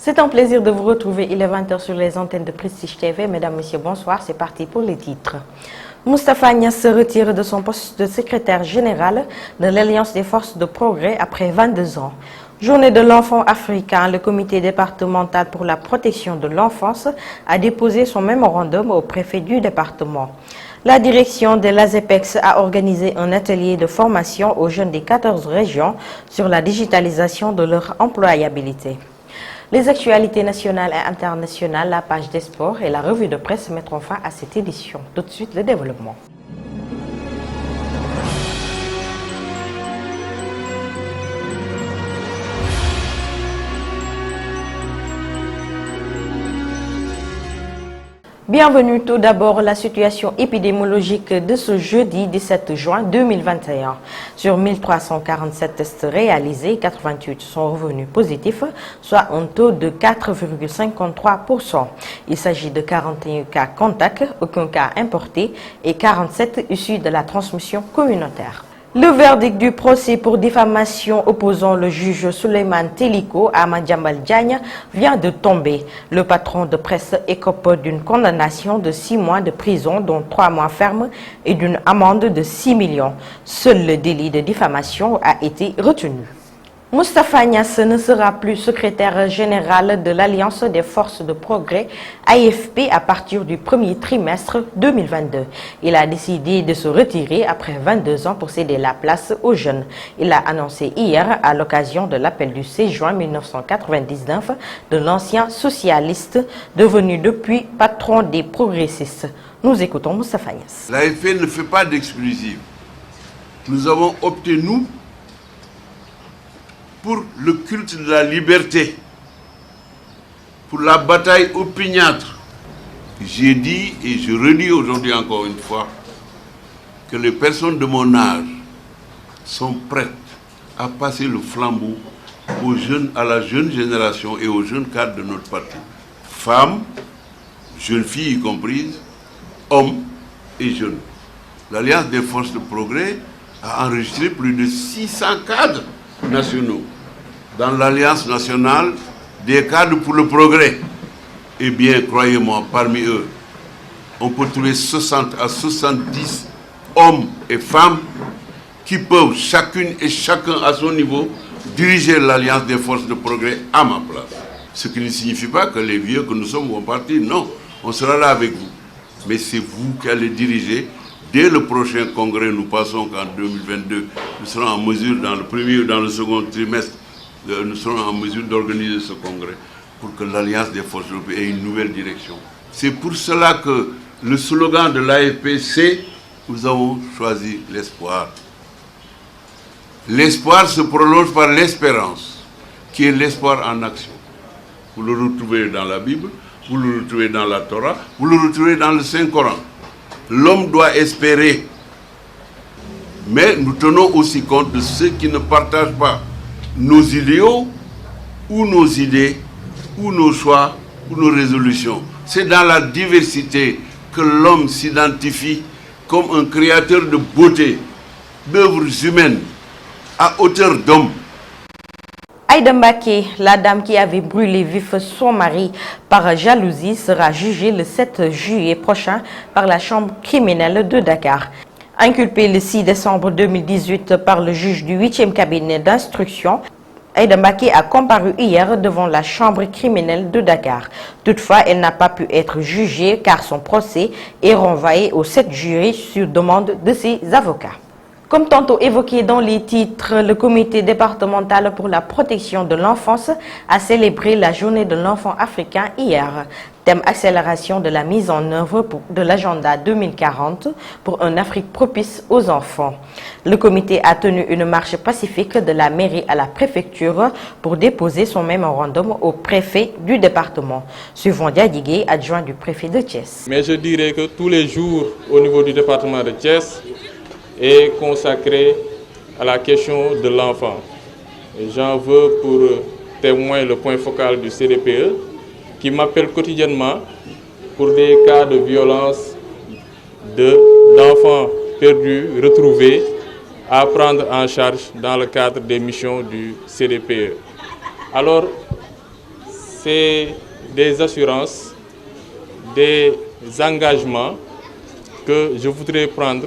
C'est un plaisir de vous retrouver. Il est 20h sur les antennes de Prestige TV. Mesdames, Messieurs, bonsoir. C'est parti pour les titres. Moustapha Niasse se retire de son poste de secrétaire général de l'Alliance des forces de progrès après 22 ans. Journée de l'enfant africain, le comité départemental pour la protection de l'enfance a déposé son mémorandum au préfet du département. La direction de l'ASEPEX a organisé un atelier de formation aux jeunes des 14 régions sur la digitalisation de leur employabilité. Les actualités nationales et internationales, la page des sports et la revue de presse mettront fin à cette édition. Tout de suite, le développement. Bienvenue. Tout d'abord, la situation épidémiologique de ce jeudi 17 juin 2021. Sur 1347 tests réalisés, 88 sont revenus positifs, soit un taux de 4,53%. Il s'agit de 41 cas contacts, aucun cas importé et 47 issus de la transmission communautaire. Le verdict du procès pour diffamation opposant le juge Souleymane Teliko à Madiambal Diagne vient de tomber. Le patron de presse écope d'une condamnation de 6 mois de prison, dont 3 mois fermes, et d'une amende de 6 millions. Seul le délit de diffamation a été retenu. Moustapha Niasse ne sera plus secrétaire général de l'Alliance des forces de progrès AFP à partir du premier trimestre 2022. Il a décidé de se retirer après 22 ans pour céder la place aux jeunes. Il l'a annoncé hier à l'occasion de l'appel du 6 juin 1999 de l'ancien socialiste devenu depuis patron des progressistes. Nous écoutons Moustapha Niasse. L'AFP ne fait pas d'exclusive. Nous avons opté, nous, pour le culte de la liberté, pour la bataille opiniâtre. J'ai dit et je redis aujourd'hui encore une fois que les personnes de mon âge sont prêtes à passer le flambeau aux jeunes, à la jeune génération et aux jeunes cadres de notre parti. Femmes, jeunes filles y comprises, hommes et jeunes. L'Alliance des forces de progrès a enregistré plus de 600 cadres nationaux. Dans l'Alliance nationale des cadres pour le progrès. Eh bien, croyez-moi, parmi eux, on peut trouver 60 à 70 hommes et femmes qui peuvent, chacune et chacun à son niveau, diriger l'Alliance des forces de progrès à ma place. Ce qui ne signifie pas que les vieux que nous sommes vont partir, non, on sera là avec vous. Mais c'est vous qui allez diriger. Dès le prochain congrès, nous passons qu'en 2022, nous serons en mesure, dans le premier ou dans le second trimestre, nous serons en mesure d'organiser ce congrès pour que l'Alliance des forces de progrès ait une nouvelle direction. C'est pour cela que le slogan de l'AFP, c'est « Nous avons choisi l'espoir ». L'espoir se prolonge par l'espérance, qui est l'espoir en action. Vous le retrouvez dans la Bible, vous le retrouvez dans la Torah, vous le retrouvez dans le Saint-Coran. L'homme doit espérer, mais nous tenons aussi compte de ceux qui ne partagent pas nos idéaux, ou nos idées, ou nos choix, ou nos résolutions. C'est dans la diversité que l'homme s'identifie comme un créateur de beauté, d'œuvres humaines, à hauteur d'homme. Aïda Mbaké, la dame qui avait brûlé vif son mari par jalousie, sera jugée le 7 juillet prochain par la chambre criminelle de Dakar. Inculpée le 6 décembre 2018 par le juge du 8e cabinet d'instruction, Aïda Mbaké a comparu hier devant la chambre criminelle de Dakar. Toutefois, elle n'a pas pu être jugée car son procès est renvoyé au 7 juillet sur demande de ses avocats. Comme tantôt évoqué dans les titres, le comité départemental pour la protection de l'enfance a célébré la journée de l'enfant africain hier. Thème accélération de la mise en œuvre de l'agenda 2040 pour une Afrique propice aux enfants. Le comité a tenu une marche pacifique de la mairie à la préfecture pour déposer son mémorandum au préfet du département. Suivant Diadigué, adjoint du préfet de Thiès. Mais je dirais que tous les jours au niveau du département de Thiès, est consacré à la question de l'enfant. J'en veux pour témoin le point focal du CDPE qui m'appelle quotidiennement pour des cas de violence d'enfants perdus, retrouvés, à prendre en charge dans le cadre des missions du CDPE. Alors, c'est des assurances, des engagements que je voudrais prendre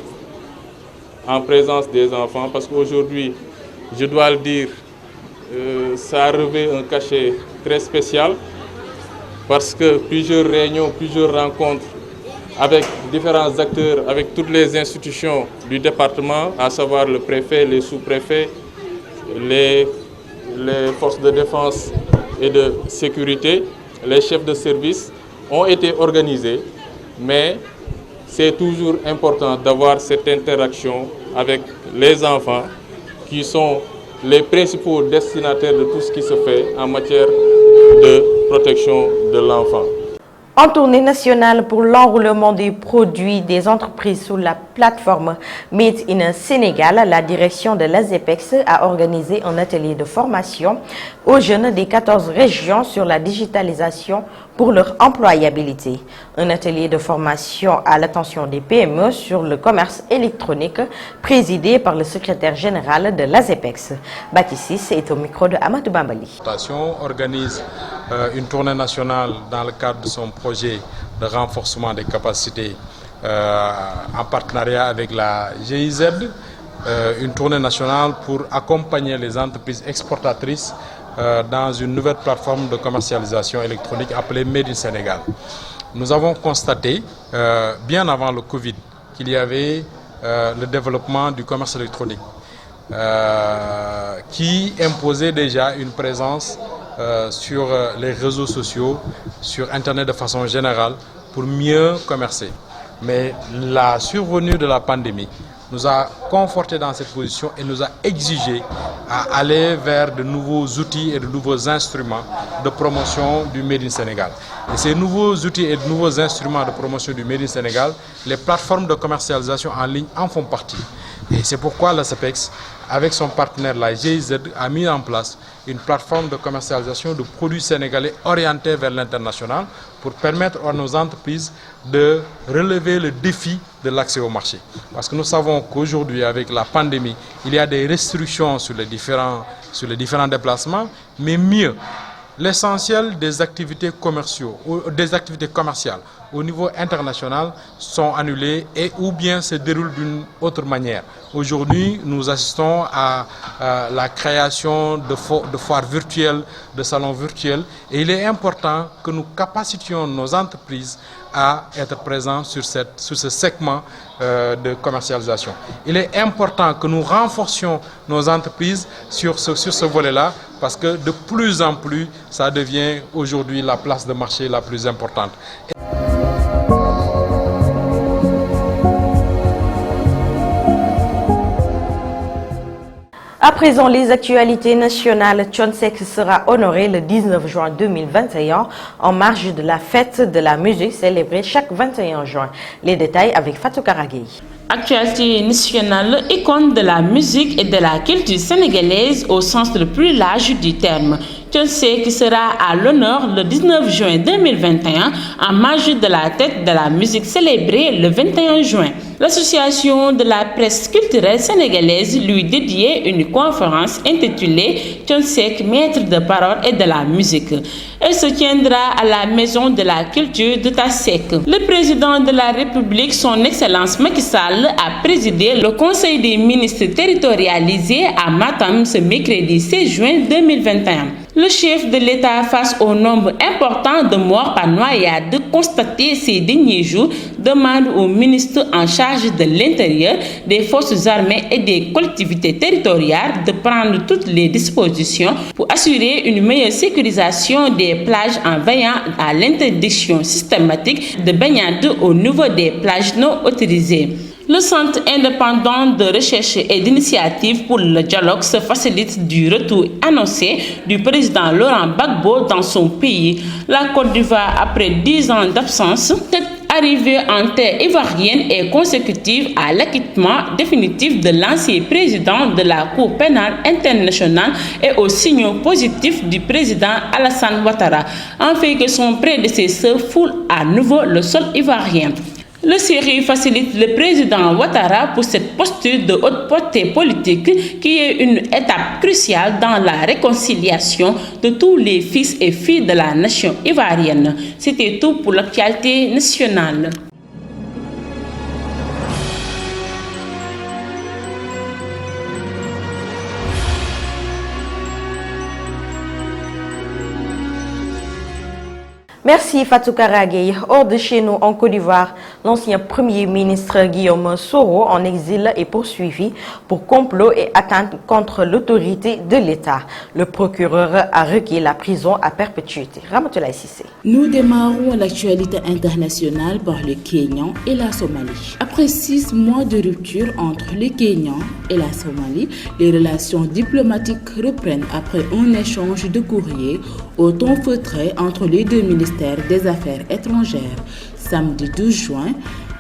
en présence des enfants, parce qu'aujourd'hui, je dois le dire, ça revêt un cachet très spécial, parce que plusieurs réunions, plusieurs rencontres avec différents acteurs, avec toutes les institutions du département, à savoir le préfet, les sous-préfets, les forces de défense et de sécurité, les chefs de service, ont été organisées, mais c'est toujours important d'avoir cette interaction avec les enfants qui sont les principaux destinataires de tout ce qui se fait en matière de protection de l'enfant. En tournée nationale pour l'enroulement des produits des entreprises sous la plateforme Made in Sénégal, la direction de l'ASEPEX a organisé un atelier de formation aux jeunes des 14 régions sur la digitalisation pour leur employabilité. Un atelier de formation à l'attention des PME sur le commerce électronique présidé par le secrétaire général de l'ASEPEX. Baptistis est au micro de Amadou Bambali. La organise une tournée nationale dans le cadre de son projet de renforcement des capacités en partenariat avec la GIZ, une tournée nationale pour accompagner les entreprises exportatrices dans une nouvelle plateforme de commercialisation électronique appelée Made in Sénégal. Nous avons constaté, bien avant le Covid, qu'il y avait le développement du commerce électronique qui imposait déjà une présence sur les réseaux sociaux, sur Internet de façon générale, pour mieux commercer. Mais la survenue de la pandémie nous a confortés dans cette position et nous a exigé à aller vers de nouveaux outils et de nouveaux instruments de promotion du Made in Sénégal. Et ces nouveaux outils et de nouveaux instruments de promotion du Made in Sénégal, les plateformes de commercialisation en ligne en font partie. Et c'est pourquoi l'ASEPEX, avec son partenaire la GIZ, a mis en place une plateforme de commercialisation de produits sénégalais orientés vers l'international pour permettre à nos entreprises de relever le défi de l'accès au marché. Parce que nous savons qu'aujourd'hui, avec la pandémie, il y a des restrictions sur les différents déplacements, mais mieux, l'essentiel des activités commerciales au niveau international sont annulées et ou bien se déroulent d'une autre manière. Aujourd'hui, nous assistons à la création de foires virtuelles, de salons virtuels, et il est important que nous capacitions nos entreprises à être présents sur ce segment de commercialisation. Il est important que nous renforcions nos entreprises sur ce volet-là, parce que de plus en plus, ça devient aujourd'hui la place de marché la plus importante. À présent, les actualités nationales. Thione Seck sera honoré le 19 juin 2021 en marge de la fête de la musique célébrée chaque 21 juin. Les détails avec Fatou Karagui. Actualité nationale, icône de la musique et de la culture sénégalaise au sens le plus large du terme. Thione Seck sera à l'honneur le 19 juin 2021 en marge de la fête de la musique célébrée le 21 juin. L'association de la presse culturelle sénégalaise lui dédiait une conférence intitulée Thione Seck, maître de parole et de la musique. Elle se tiendra à la Maison de la Culture de Tassek. Le président de la République, son Excellence Macky Sall, a présidé le Conseil des ministres territorialisé à Matam ce mercredi 16 juin 2021. Le chef de l'État, face au nombre important de morts par noyade constatés ces derniers jours, demande au ministre en charge de l'Intérieur, des forces armées et des collectivités territoriales de prendre toutes les dispositions pour assurer une meilleure sécurisation des plages en veillant à l'interdiction systématique de baignade au niveau des plages non autorisées. Le Centre indépendant de recherche et d'initiative pour le dialogue se facilite du retour annoncé du président Laurent Gbagbo dans son pays, la Côte d'Ivoire, après 10 ans d'absence. Cette arrivée en terre ivoirienne est consécutive à l'acquittement définitif de l'ancien président de la Cour pénale internationale et aux signaux positifs du président Alassane Ouattara, en fait que son prédécesseur foule à nouveau le sol ivoirien. Le Syrie facilite le président Ouattara pour cette posture de haute portée politique qui est une étape cruciale dans la réconciliation de tous les fils et filles de la nation ivoirienne. C'était tout pour l'actualité nationale. Merci Fatou Karagé. Hors de chez nous en Côte d'Ivoire, l'ancien Premier ministre Guillaume Soro en exil est poursuivi pour complot et atteinte contre l'autorité de l'État. Le procureur a requis la prison à perpétuité. Ramatoulaye Cissé. Nous démarrons l'actualité internationale par le Kenya et la Somalie. Après 6 mois de rupture entre le Kenya et la Somalie, les relations diplomatiques reprennent après un échange de courrier au ton feutré entre les deux ministères des Affaires étrangères. Samedi 12 juin,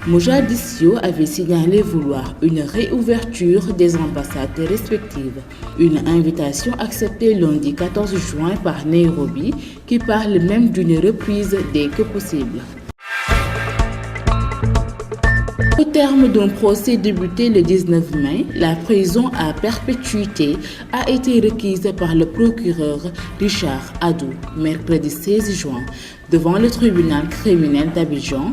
Mogadiscio avait signalé vouloir une réouverture des ambassades respectives. Une invitation acceptée lundi 14 juin par Nairobi qui parle même d'une reprise dès que possible. Au terme d'un procès débuté le 19 mai, la prison à perpétuité a été requise par le procureur Richard Adou, mercredi 16 juin, devant le tribunal criminel d'Abidjan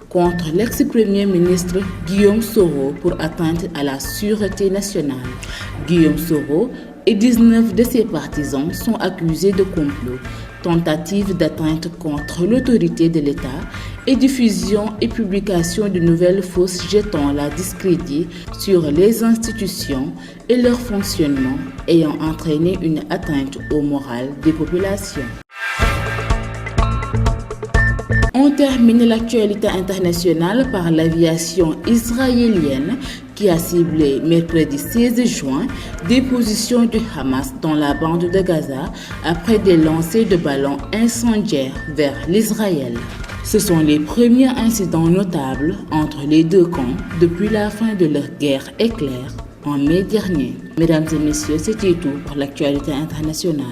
contre l'ex-premier ministre Guillaume Soro pour atteinte à la sûreté nationale. Guillaume Soro et 19 de ses partisans sont accusés de complot, tentative d'atteinte contre l'autorité de l'État et diffusion et publication de nouvelles fausses jetant la discrédit sur les institutions et leur fonctionnement ayant entraîné une atteinte au moral des populations. On termine l'actualité internationale par l'aviation israélienne qui a ciblé mercredi 16 juin des positions du Hamas dans la bande de Gaza après des lancers de ballons incendiaires vers l'Israël. Ce sont les premiers incidents notables entre les deux camps depuis la fin de leur guerre éclair en mai dernier. Mesdames et messieurs, c'était tout pour l'actualité internationale.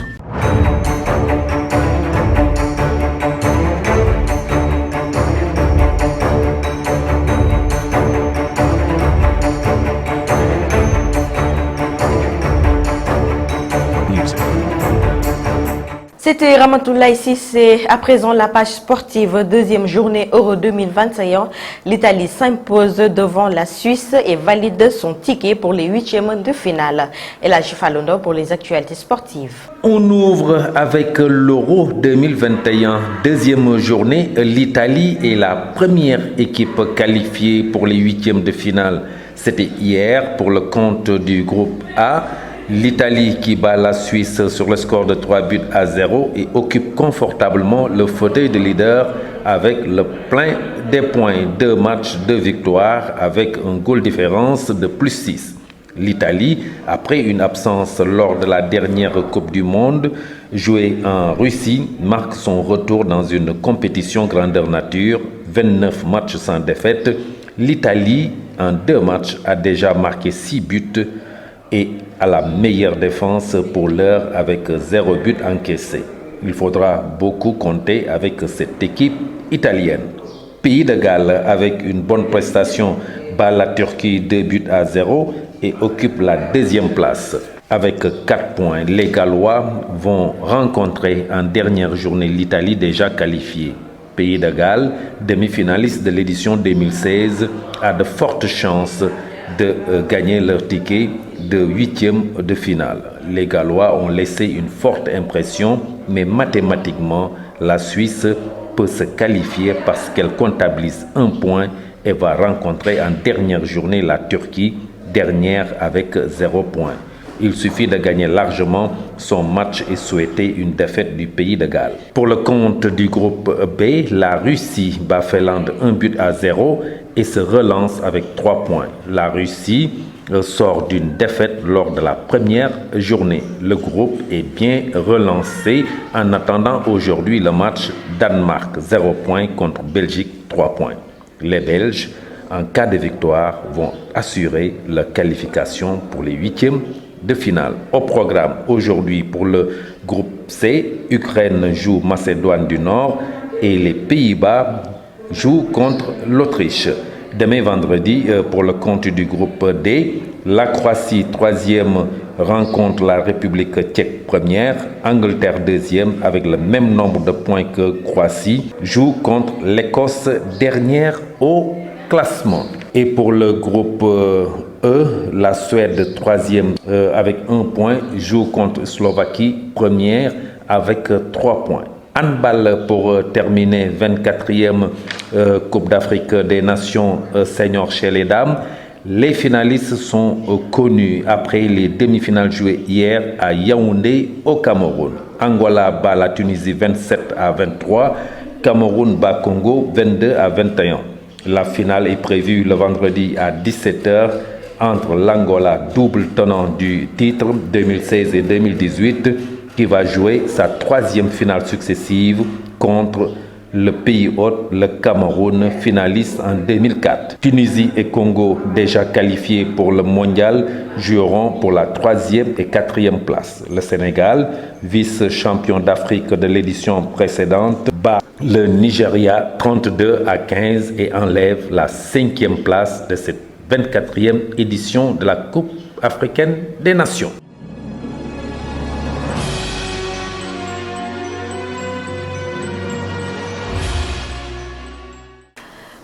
C'était Ramatoulaye Cissé. À présent, la page sportive. Deuxième journée Euro 2021. L'Italie s'impose devant la Suisse et valide son ticket pour les 8e de finale. Et la Gifalondo pour les actualités sportives. On ouvre avec l'Euro 2021. Deuxième journée, l'Italie est la première équipe qualifiée pour les 8e de finale. C'était hier pour le compte du groupe A. L'Italie qui bat la Suisse sur le score de 3-0 et occupe confortablement le fauteuil de leader avec le plein des points. 2 matchs, 2 victoires avec un goal différence de +6. L'Italie, après une absence lors de la dernière Coupe du Monde jouée en Russie, marque son retour dans une compétition grandeur nature, 29 matchs sans défaite. L'Italie, en 2 matchs, a déjà marqué 6 buts et à la meilleure défense pour l'heure avec 0 but encaissé. Il faudra beaucoup compter avec cette équipe italienne. Pays de Galles, avec une bonne prestation, bat la Turquie 2-0 et occupe la 2e place. Avec 4 points, les Gallois vont rencontrer en dernière journée l'Italie déjà qualifiée. Pays de Galles, demi-finaliste de l'édition 2016, a de fortes chances de gagner leur ticket de 8e de finale. Les Gallois ont laissé une forte impression, mais mathématiquement, la Suisse peut se qualifier parce qu'elle comptabilise 1 point et va rencontrer en dernière journée la Turquie, dernière avec 0 point. Il suffit de gagner largement son match et souhaiter une défaite du pays de Galles. Pour le compte du groupe B, la Russie bat Finlande 1-0 et se relance avec 3 points. La Russie sort d'une défaite lors de la première journée. Le groupe est bien relancé en attendant aujourd'hui le match Danemark 0 points contre Belgique 3 points. Les Belges, en cas de victoire, vont assurer la qualification pour les 8e de finale. Au programme aujourd'hui pour le groupe C, Ukraine joue Macédoine du Nord et les Pays-Bas joue contre l'Autriche. Demain vendredi, pour le compte du groupe D, la Croatie 3e rencontre la République tchèque 1e, Angleterre 2e avec le même nombre de points que Croatie, joue contre l'Écosse dernière au classement. Et pour le groupe E, la Suède 3e avec 1 point joue contre Slovaquie 1e avec 3 points. Handball pour terminer, 24e Coupe d'Afrique des Nations senior chez les dames. Les finalistes sont connus après les demi-finales jouées hier à Yaoundé au Cameroun. Angola bat la Tunisie 27-23, Cameroun bat Congo 22-21. La finale est prévue le vendredi à 17h entre l'Angola, double tenant du titre 2016 et 2018, qui va jouer sa 3e finale successive contre le pays hôte, le Cameroun, finaliste en 2004. Tunisie et Congo, déjà qualifiés pour le mondial, joueront pour la 3e et 4e place. Le Sénégal, vice-champion d'Afrique de l'édition précédente, bat le Nigeria 32-15 et enlève la 5e place de cette 24e édition de la Coupe africaine des Nations.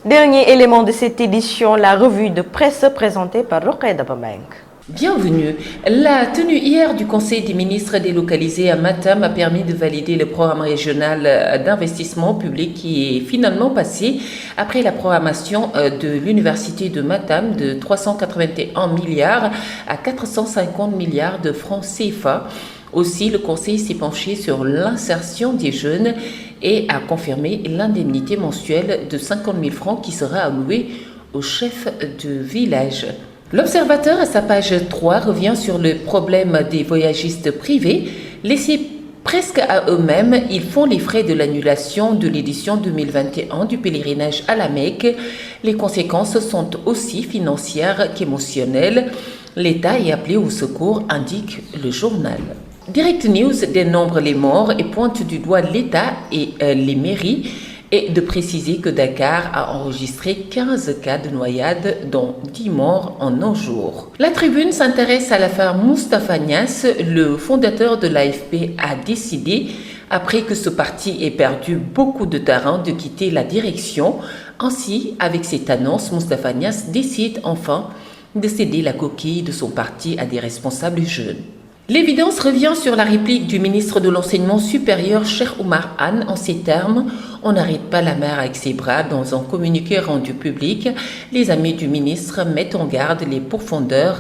Dernier élément de cette édition, la revue de presse présentée par Rokhaya Dabameng. Bienvenue. La tenue hier du Conseil des ministres délocalisé à Matam a permis de valider le programme régional d'investissement public qui est finalement passé après la programmation de l'Université de Matam de 381 milliards à 450 milliards de francs CFA. Aussi, le Conseil s'est penché sur l'insertion des jeunes et a confirmé l'indemnité mensuelle de 50 000 francs qui sera allouée au chef de village. L'Observateur, à sa page 3, revient sur le problème des voyagistes privés. Laissés presque à eux-mêmes, ils font les frais de l'annulation de l'édition 2021 du pèlerinage à la Mecque. Les conséquences sont aussi financières qu'émotionnelles. L'État est appelé au secours, indique le journal. Direct News dénombre les morts et pointe du doigt l'État et les mairies, et de préciser que Dakar a enregistré 15 cas de noyade, dont 10 morts en un jour. La Tribune s'intéresse à l'affaire Moustapha Niasse. Le fondateur de l'AFP a décidé, après que ce parti ait perdu beaucoup de terrain, de quitter la direction. Ainsi, avec cette annonce, Moustapha Niasse décide enfin de céder la coquille de son parti à des responsables jeunes. L'évidence revient sur la réplique du ministre de l'Enseignement supérieur, Cheikh Oumar Anne, en ces termes: on n'arrête pas la mer avec ses bras. Dans un communiqué rendu public, les amis du ministre mettent en garde les pourfendeurs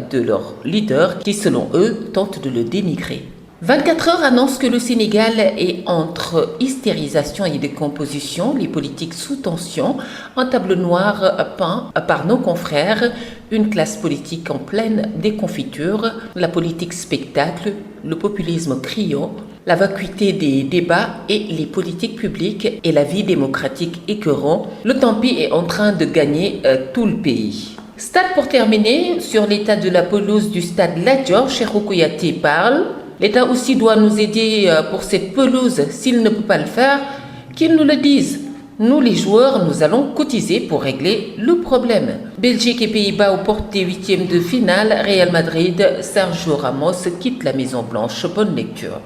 de leur leader qui, selon eux, tentent de le dénigrer. 24 heures annonce que le Sénégal est entre hystérisation et décomposition, les politiques sous tension, un tableau noir peint par nos confrères, une classe politique en pleine déconfiture, la politique spectacle, le populisme criant, la vacuité des débats et les politiques publiques et la vie démocratique écœurant. Le tant pis est en train de gagner tout le pays. Stade pour terminer, sur l'état de la pelouse du stade Lat Dior, Cheikhou Kouyaté parle. L'État aussi doit nous aider pour cette pelouse. S'il ne peut pas le faire, qu'il nous le dise. Nous, les joueurs, nous allons cotiser pour régler le problème. Belgique et Pays-Bas aux portes des 8e de finale. Real Madrid, Sergio Ramos quitte la Maison Blanche. Bonne lecture.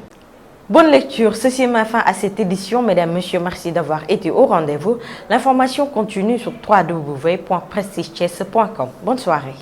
Bonne lecture. Ceci met fin à cette édition. Mesdames, Messieurs, merci d'avoir été au rendez-vous. L'information continue sur www.prestigechess.com. Bonne soirée.